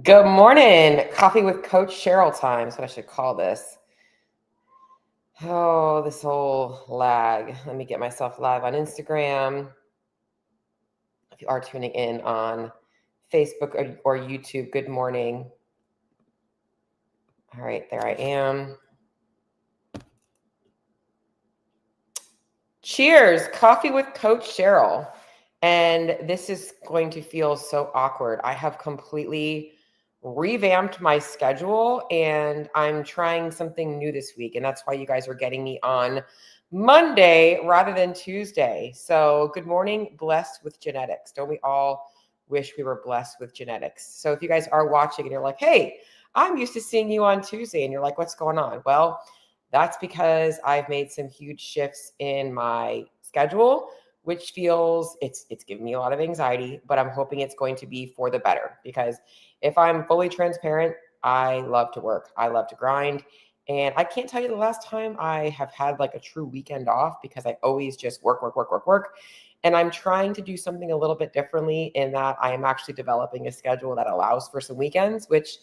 Good morning. Coffee with Coach Cheryl time. That's what I should call this. Oh, this whole lag. Let me get myself live on Instagram. If you are tuning in on Facebook or YouTube, good morning. All right, there I am. Cheers. Coffee with Coach Cheryl. And this is going to feel so awkward. I have completely revamped my schedule and I'm trying something new this week. And that's why you guys are getting me on Monday rather than Tuesday. So good morning, blessed with genetics. Don't we all wish we were blessed with genetics? So if you guys are watching and you're like, hey, I'm used to seeing you on Tuesday, and you're like, what's going on? Well, that's because I've made some huge shifts in my schedule, which feels it's giving me a lot of anxiety, but I'm hoping it's going to be for the better, because if I'm fully transparent, I love to work. I love to grind. And I can't tell you the last time I have had like a true weekend off, because I always just work, work, work, work, work. And I'm trying to do something a little bit differently in that I am actually developing a schedule that allows for some weekends, which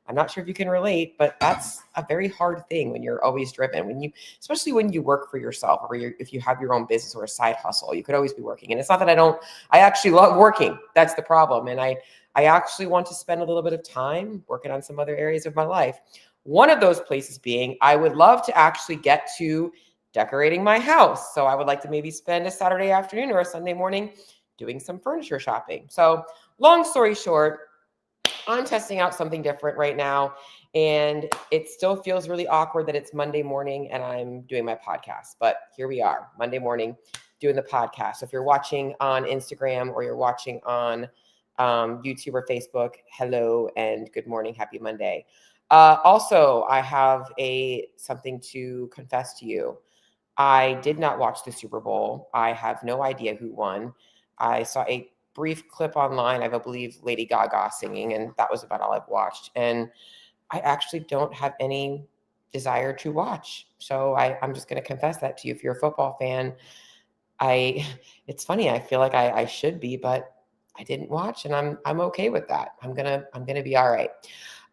I'm not sure if you can relate, but that's a very hard thing when you're always driven, especially when you work for yourself, or if you have your own business or a side hustle, you could always be working. And it's not that I actually love working. That's the problem. And I actually want to spend a little bit of time working on some other areas of my life. One of those places being, I would love to actually get to decorating my house. So I would like to maybe spend a Saturday afternoon or a Sunday morning doing some furniture shopping. So long story short, I'm testing out something different right now, and it still feels really awkward that it's Monday morning and I'm doing my podcast. But here we are, Monday morning, doing the podcast. So if you're watching on Instagram or you're watching on YouTube or Facebook, hello and good morning, happy Monday. Also, I have something to confess to you. I did not watch the Super Bowl. I have no idea who won. I saw a brief clip online of, I believe, Lady Gaga singing, and that was about all I've watched. And I actually don't have any desire to watch. So I'm just going to confess that to you. If you're a football fan, it's funny. I feel like I should be, but I didn't watch, and I'm okay with that. I'm gonna be all right.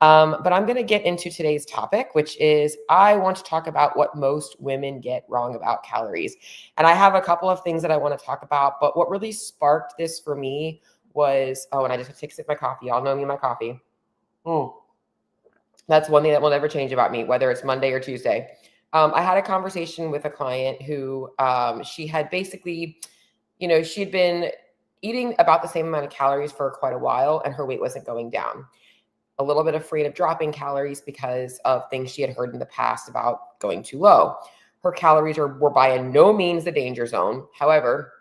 But I'm gonna get into today's topic, which is I want to talk about what most women get wrong about calories. And I have a couple of things that I want to talk about, but what really sparked this for me was, and I just take a sip of my coffee. Y'all know me and my coffee. That's one thing that will never change about me, whether it's Monday or Tuesday. I had a conversation with a client who she had basically, she'd been eating about the same amount of calories for quite a while, and her weight wasn't going down. A little bit afraid of dropping calories because of things she had heard in the past about going too low. Her calories were by no means the danger zone. However,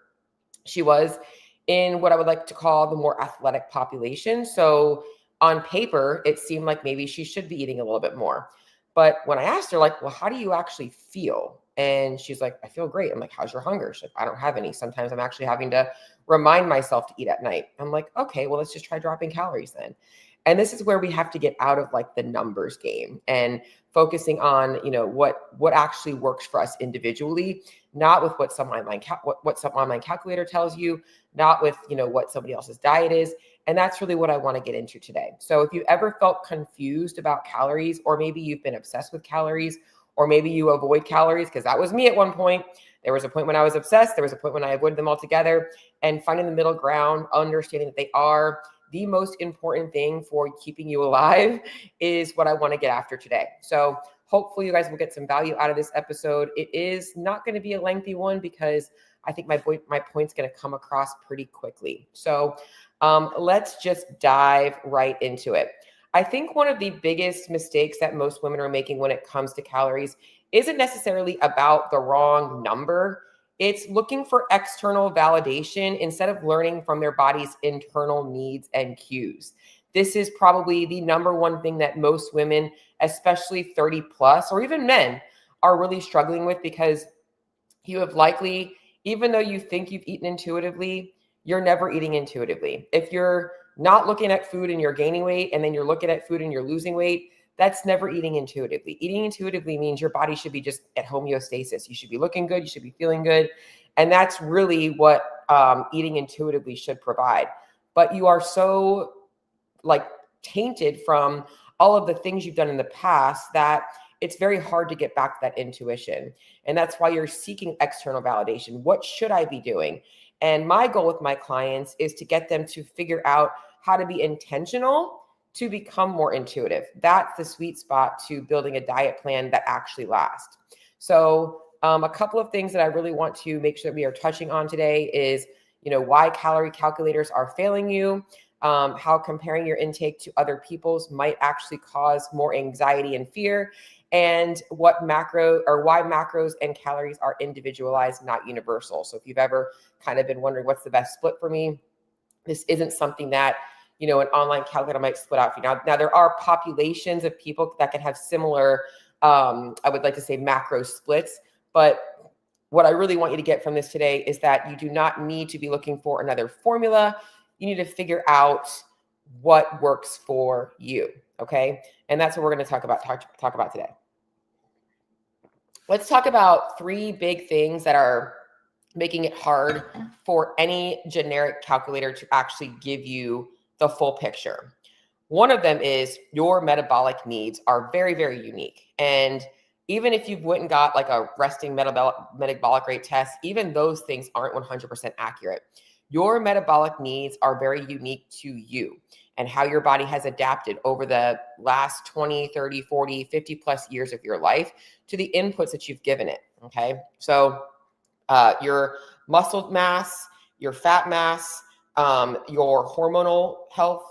she was in what I would like to call the more athletic population. So on paper, it seemed like maybe she should be eating a little bit more. But when I asked her, like, well, how do you actually feel? And she's like, I feel great. I'm like, how's your hunger? She's like, I don't have any. Sometimes I'm actually having to remind myself to eat at night. I'm like, okay, well, let's just try dropping calories then. And this is where we have to get out of like the numbers game and focusing on, what actually works for us individually, not with what some online calculator tells you, not with, what somebody else's diet is. And that's really what I want to get into today. So if you ever felt confused about calories, or maybe you've been obsessed with calories, or maybe you avoid calories, because that was me at one point. There was a point when I was obsessed. There was a point when I avoided them altogether, and finding the middle ground, understanding that they are the most important thing for keeping you alive, is what I want to get after today. So hopefully you guys will get some value out of this episode. It is not going to be a lengthy one, because I think my point's going to come across pretty quickly. So let's just dive right into it. I think one of the biggest mistakes that most women are making when it comes to calories isn't necessarily about the wrong number. It's looking for external validation instead of learning from their body's internal needs and cues. This is probably the number one thing that most women, especially 30 plus, or even men, are really struggling with, because you have likely, even though you think you've eaten intuitively, you're never eating intuitively. If you're not looking at food and you're gaining weight, and then you're looking at food and you're losing weight, that's never eating intuitively. Eating intuitively means your body should be just at homeostasis. You should be looking good. You should be feeling good. And that's really what eating intuitively should provide. But you are so like tainted from all of the things you've done in the past that it's very hard to get back to that intuition. And that's why you're seeking external validation. What should I be doing? And my goal with my clients is to get them to figure out how to be intentional to become more intuitive. That's the sweet spot to building a diet plan that actually lasts. So a couple of things that I really want to make sure that we are touching on today is, why calorie calculators are failing you, how comparing your intake to other people's might actually cause more anxiety and fear, and why macros and calories are individualized, not universal. So if you've ever kind of been wondering what's the best split for me, this isn't something that, an online calculator might split out for you. Now there are populations of people that can have similar, I would like to say macro splits, but what I really want you to get from this today is that you do not need to be looking for another formula. You need to figure out what works for you. Okay. And that's what we're going to talk about today. Let's talk about 3 big things that are making it hard for any generic calculator to actually give you the full picture. One of them is your metabolic needs are very, very unique. And even if you went and got like a resting metabolic rate test, even those things aren't 100% accurate. Your metabolic needs are very unique to you and how your body has adapted over the last 20, 30, 40, 50 plus years of your life to the inputs that you've given it. Okay. So your muscle mass, your fat mass, your hormonal health,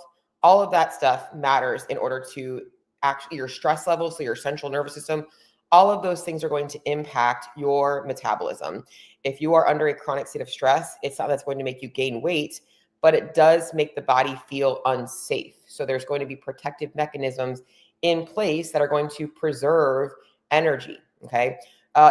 all of that stuff matters in order to actually your stress levels, so your central nervous system, all of those things are going to impact your metabolism. If you are under a chronic state of stress, it's not that's going to make you gain weight, but it does make the body feel unsafe. So there's going to be protective mechanisms in place that are going to preserve energy. Okay.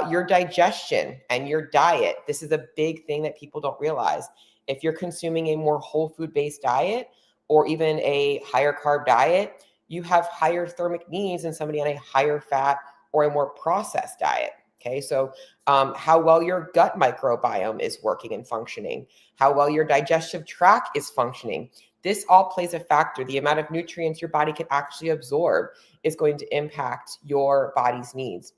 Your digestion and your diet. This is a big thing that people don't realize. If you're consuming a more whole food based diet or even a higher carb diet, you have higher thermic needs than somebody on a higher fat or a more processed diet. Okay. So how well your gut microbiome is working and functioning, how well your digestive tract is functioning. This all plays a factor. The amount of nutrients your body can actually absorb is going to impact your body's needs.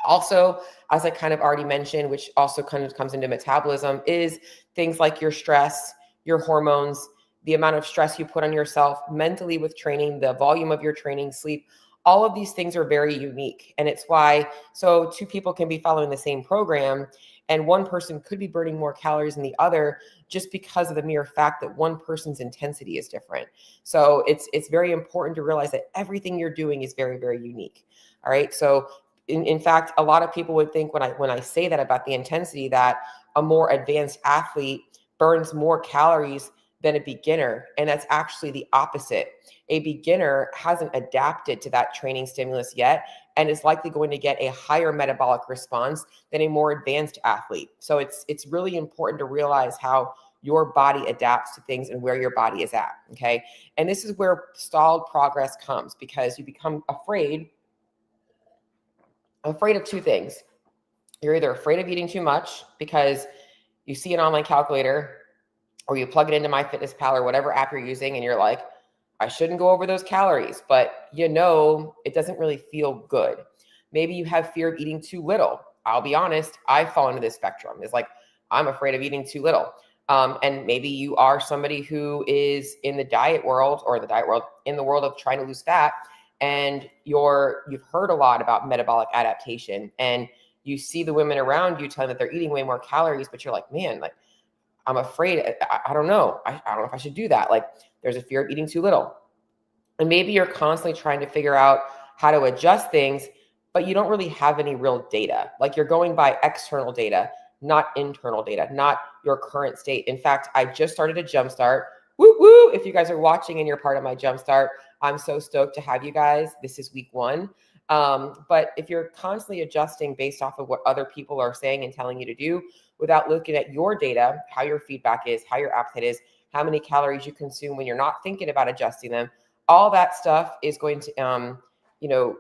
Also, as I kind of already mentioned, which also kind of comes into metabolism, is things like your stress, your hormones, the amount of stress you put on yourself mentally with training, the volume of your training, sleep. All of these things are very unique. And it's why, so 2 people can be following the same program and one person could be burning more calories than the other just because of the mere fact that one person's intensity is different. So it's very important to realize that everything you're doing is very, very unique. All right. So in fact, a lot of people would think when I say that about the intensity, that a more advanced athlete burns more calories than a beginner. And that's actually the opposite. A beginner hasn't adapted to that training stimulus yet and is likely going to get a higher metabolic response than a more advanced athlete. So it's really important to realize how your body adapts to things and where your body is at. Okay. And this is where stalled progress comes, because you become afraid of 2 things. You're either afraid of eating too much because you see an online calculator or you plug it into MyFitnessPal or whatever app you're using and you're like, I shouldn't go over those calories, but it doesn't really feel good. Maybe you have fear of eating too little. I'll be honest, I fall into this spectrum. It's like, I'm afraid of eating too little. And maybe you are somebody who is in the diet world in the world of trying to lose fat. And you've heard a lot about metabolic adaptation and you see the women around you telling that they're eating way more calories, but you're like, man, like, I'm afraid. I don't know. I don't know if I should do that. Like, there's a fear of eating too little. And maybe you're constantly trying to figure out how to adjust things, but you don't really have any real data. Like, you're going by external data, not internal data, not your current state. In fact, I just started a Jumpstart. Woo woo. If you guys are watching and you're part of my Jumpstart, I'm so stoked to have you guys. This is week 1. But if you're constantly adjusting based off of what other people are saying and telling you to do without looking at your data, how your feedback is, how your appetite is, how many calories you consume when you're not thinking about adjusting them, all that stuff is going to,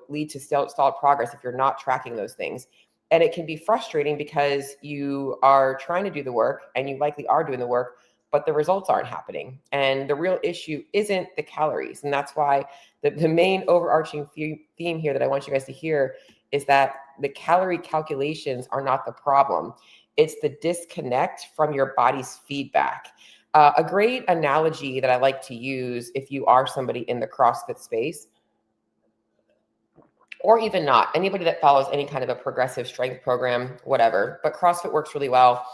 lead to stalled progress if you're not tracking those things. And it can be frustrating because you are trying to do the work and you likely are doing the work, but the results aren't happening. And the real issue isn't the calories. And that's why the main overarching theme here that I want you guys to hear is that the calorie calculations are not the problem. It's the disconnect from your body's feedback. A great analogy that I like to use if you are somebody in the CrossFit space, or even not, anybody that follows any kind of a progressive strength program, whatever, but CrossFit works really well,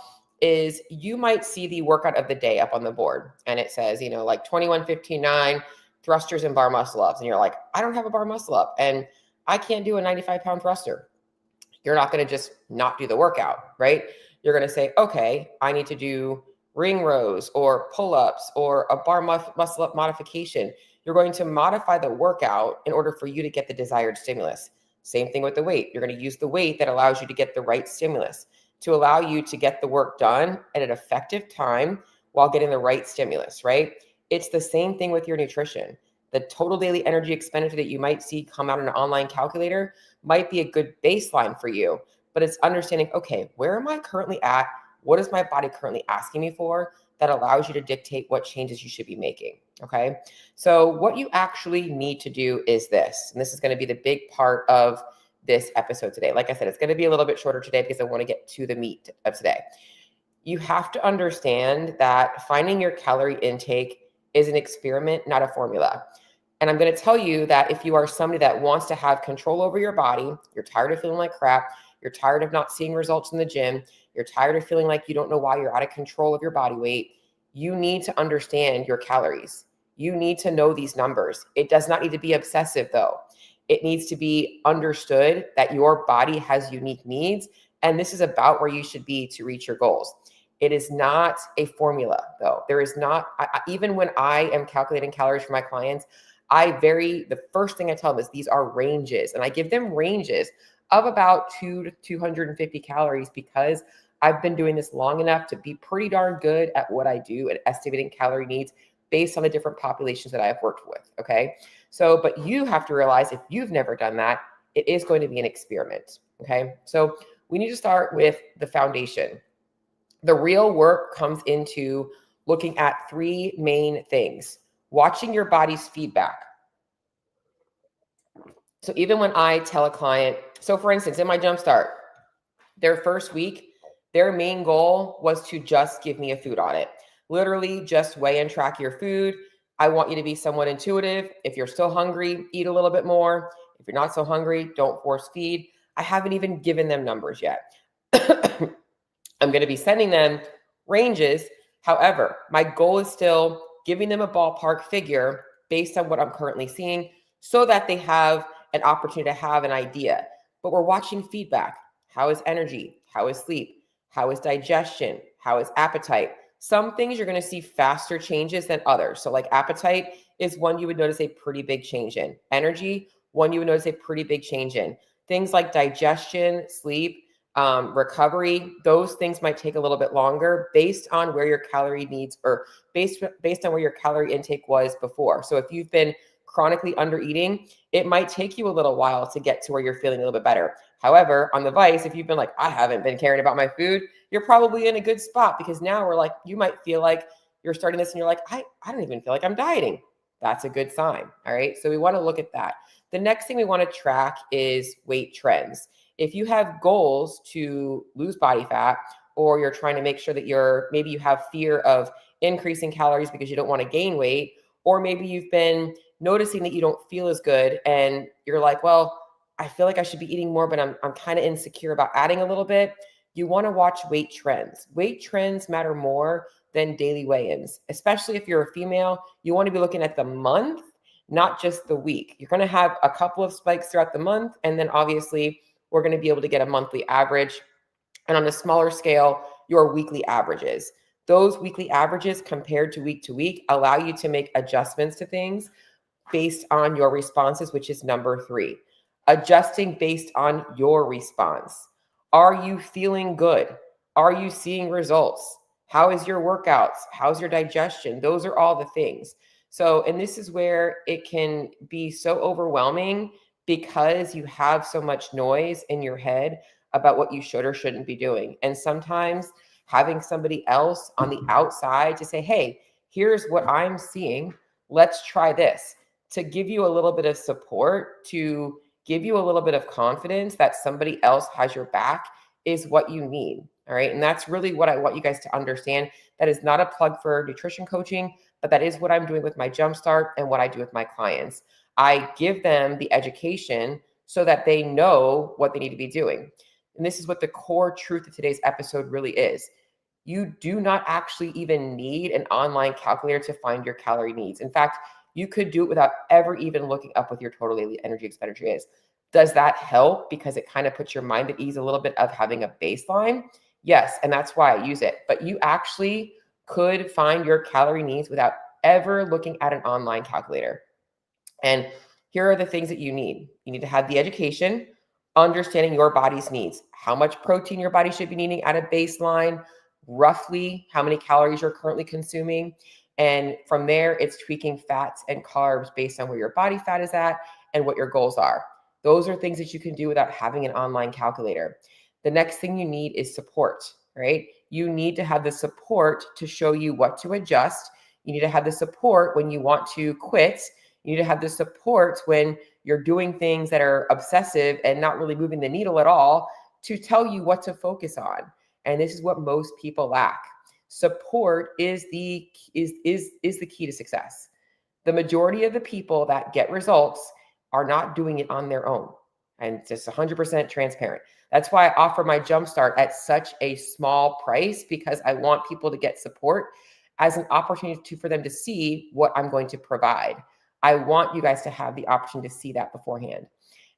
is you might see the workout of the day up on the board and it says, like 21, 15, 9 thrusters and bar muscle ups. And you're like, I don't have a bar muscle up and I can't do a 95-pound thruster. You're not going to just not do the workout, right? You're going to say, okay, I need to do ring rows or pull-ups or a bar muscle up modification. You're going to modify the workout in order for you to get the desired stimulus. Same thing with the weight. You're going to use the weight that allows you to get the right stimulus to allow you to get the work done at an effective time while getting the right stimulus, right? It's the same thing with your nutrition. The total daily energy expenditure that you might see come out in an online calculator might be a good baseline for you, but it's understanding, okay, where am I currently at? What is my body currently asking me for that allows you to dictate what changes you should be making, okay? So what you actually need to do is this, and this is going to be the big part of this episode today. Like I said, it's going to be a little bit shorter today because I want to get to the meat of today. You have to understand that finding your calorie intake is an experiment, not a formula. And I'm going to tell you that if you are somebody that wants to have control over your body, you're tired of feeling like crap, you're tired of not seeing results in the gym, you're tired of feeling like you don't know why you're out of control of your body weight, you need to understand your calories. You need to know these numbers. It does not need to be obsessive though. It needs to be understood that your body has unique needs, and this is about where you should be to reach your goals. It is not a formula though. There is not, even when I am calculating calories for my clients, the first thing I tell them is these are ranges, and I give them ranges of about 200 to 250 calories because I've been doing this long enough to be pretty darn good at what I do at estimating calorie needs based on the different populations that I have worked with, okay? So, but you have to realize if you've never done that, it is going to be an experiment, okay? So we need to start with the foundation. The real work comes into looking at three main things. Watching your body's feedback. So even when I tell a client, so for instance, in my Jumpstart, their first week, their main goal was to just give me a food audit. Literally just weigh and track your food. I want you to be somewhat intuitive. If you're still hungry, eat a little bit more. If you're not so hungry, don't force feed. I haven't even given them numbers yet. I'm going to be sending them ranges. However, my goal is still giving them a ballpark figure based on what I'm currently seeing so that they have an opportunity to have an idea. But we're watching feedback. How is energy? How is sleep? How is digestion? How is appetite? Some things you're going to see faster changes than others. So like appetite is one you would notice a pretty big change in. Energy, one you would notice a pretty big change in. Things like digestion, sleep, recovery, those things might take a little bit longer based on where your calorie needs or based on where your calorie intake was before. So if you've been chronically under eating, it might take you a little while to get to where you're feeling a little bit better. However, on the vice, if you've been like, I haven't been caring about my food, you're probably in a good spot because now we're like, you might feel like you're starting this and you're like, I don't even feel like I'm dieting. That's a good sign. All right. So we want to look at that. The next thing we want to track is weight trends. If you have goals to lose body fat, or you're trying to make sure that maybe you have fear of increasing calories because you don't want to gain weight, or maybe you've been noticing that you don't feel as good and you're like, well, I feel like I should be eating more, but I'm kind of insecure about adding a little bit. You want to watch weight trends. Weight trends matter more than daily weigh-ins, especially if you're a female. You want to be looking at the month, not just the week. You're going to have a couple of spikes throughout the month, and then obviously we're going to be able to get a monthly average. And on a smaller scale, your weekly averages. Those weekly averages compared to week allow you to make adjustments to things based on your responses, which is number 3. Adjusting based on your response. Are you feeling good? Are you seeing results? How is your workouts? How's your digestion? Those are all the things. So, and this is where it can be so overwhelming because you have so much noise in your head about what you should or shouldn't be doing. And sometimes having somebody else on the outside to say, hey, here's what I'm seeing. Let's try this, to give you a little bit of support, to give you a little bit of confidence that somebody else has your back is what you need. All right. And that's really what I want you guys to understand. That is not a plug for nutrition coaching, but that is what I'm doing with my Jumpstart and what I do with my clients. I give them the education so that they know what they need to be doing. And this is what the core truth of today's episode really is. You do not actually even need an online calculator to find your calorie needs. In fact, you could do it without ever even looking up what your total daily energy expenditure is. Does that help? Because it kind of puts your mind at ease a little bit of having a baseline. Yes, and that's why I use it. But you actually could find your calorie needs without ever looking at an online calculator. And here are the things that you need. You need to have the education, understanding your body's needs, how much protein your body should be needing at a baseline, roughly how many calories you're currently consuming. And from there, it's tweaking fats and carbs based on where your body fat is at and what your goals are. Those are things that you can do without having an online calculator. The next thing you need is support, right? You need to have the support to show you what to adjust. You need to have the support when you want to quit. You need to have the support when you're doing things that are obsessive and not really moving the needle at all to tell you what to focus on. And this is what most people lack. Support is the key to success. The majority of the people that get results are not doing it on their own. And just 100% transparent. That's why I offer my Jumpstart at such a small price, because I want people to get support as an opportunity for them to see what I'm going to provide. I want you guys to have the option to see that beforehand.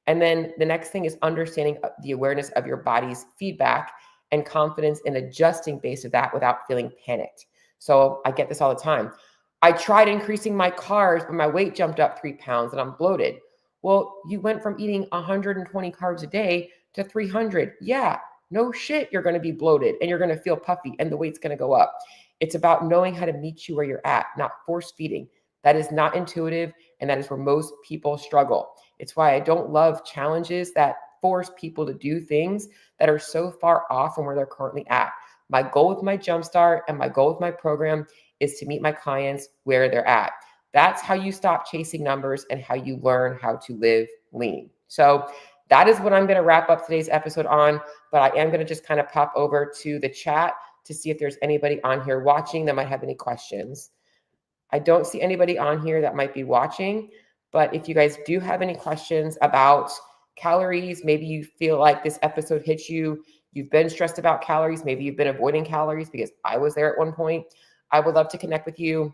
And then the next thing is understanding the awareness of your body's feedback and confidence in adjusting based on that without feeling panicked. So I get this all the time. I tried increasing my carbs, but my weight jumped up 3 pounds and I'm bloated. Well, you went from eating 120 carbs a day to 300. Yeah, no shit, you're going to be bloated and you're going to feel puffy and the weight's going to go up. It's about knowing how to meet you where you're at, not force feeding. That is not intuitive, and that is where most people struggle. It's why I don't love challenges that force people to do things that are so far off from where they're currently at. My goal with my Jumpstart and my goal with my program is to meet my clients where they're at. That's how you stop chasing numbers and how you learn how to live lean. So that is what I'm going to wrap up today's episode on, but I am going to just kind of pop over to the chat to see if there's anybody on here watching that might have any questions. I don't see anybody on here that might be watching, but if you guys do have any questions about calories, maybe you feel like this episode hits you, you've been stressed about calories, maybe you've been avoiding calories, because I was there at one point, I would love to connect with you.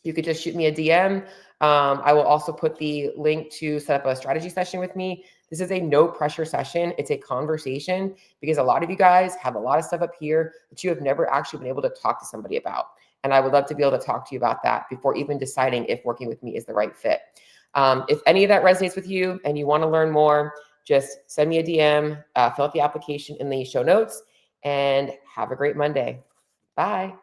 You could just shoot me a DM. I will also put the link to set up a strategy session with me. This is a no pressure session. It's a conversation, because a lot of you guys have a lot of stuff up here that you have never actually been able to talk to somebody about. And I would love to be able to talk to you about that before even deciding if working with me is the right fit. If any of that resonates with you and you want to learn more, just send me a DM, fill out the application in the show notes, and have a great Monday. Bye.